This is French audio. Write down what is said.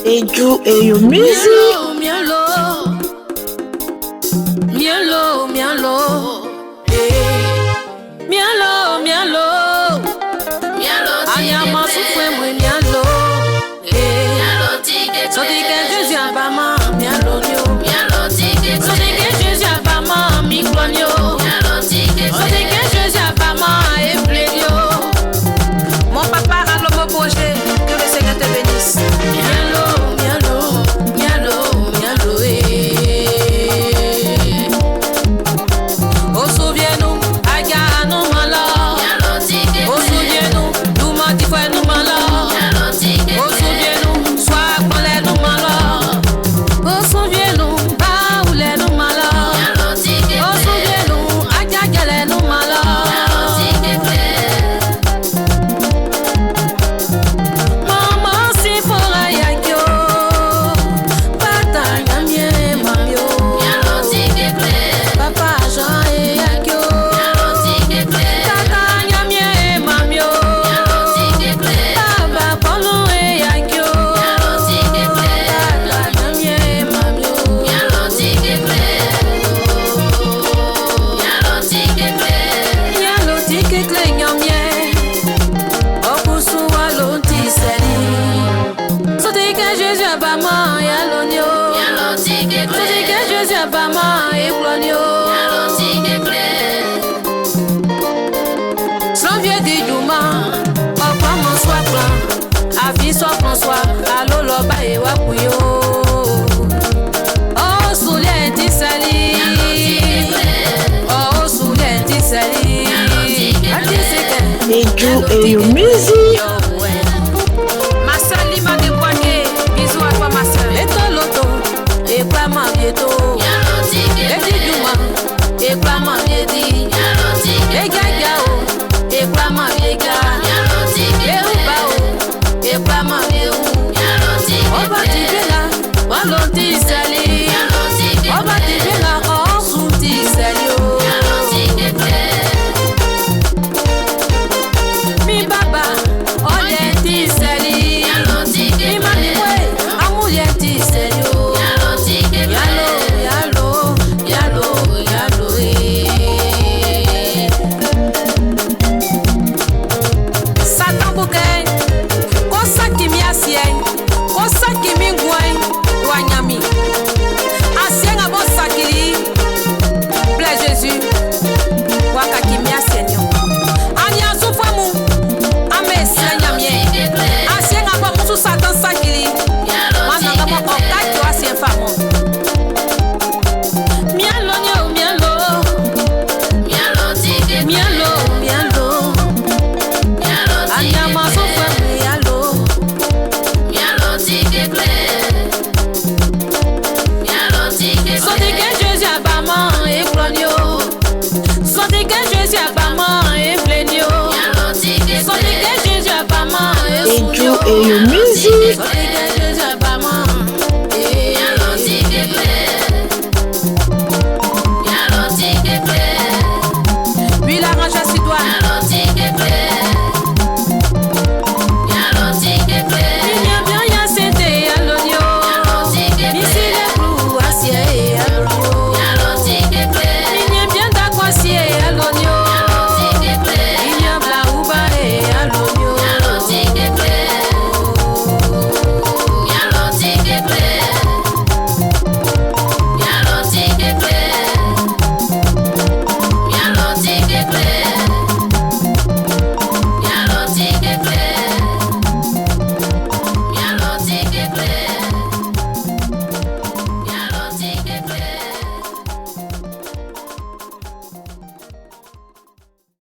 Eju Eyo Music. Mon papa a l'homme projet, que le Seigneur te bénisse. Oh, souviens-nous, Aga nous malheurs. Oh, souviens-nous, nous mentis frères nous malheurs. Oh, souviens-nous, sois qu'on les nous malheurs. Oh, souviens-nous, Baoulé nous malheurs. Oh, souviens-nous, Aga les nous malheurs. Maman, si fora yakyo, pata nyamye mamyo. Papa Jean et yakyo, tata nyamye mamyo. Baba Polo et yakyo, tata nyamye mamyo. Yalo tikekle nyamye, okusu walo tiseli. Sote que Jésus a pas ma yalonyo. Sote que Jésus a pas ma eklonyo. Sans vieux du Douma, papa mon soit plan, avis soit François, allo loba et wakuyo. Oh, soulien tisali. Oh, soulien tisali. Eju Eyo Music. Ma lima de poignet, bisous à toi ma soeur. Et toi l'auto, et pas ma bientôt. Et dis Douma, et pas ma biedi. Et gagao, et pas ma biega. Et oubao, et pas ma biou. On va t'y là, on l'on t'y sali. On va t'y là, on sous t'y salio. Mi baba, on est t'y sali. Mi mami ouais, amou y'a t'y salio. Yalo, eh. Satan bouquet, kosa kimi asien, kosa kimi ngouin, douanyami. Asien a bon sakiri, plaît Jésus, waka kimi asien yo. Anya soufamu, ame senyamie. Asien a bon sous Satan sakiri, wananga mo okaki asien famo. Eju Eyo Music.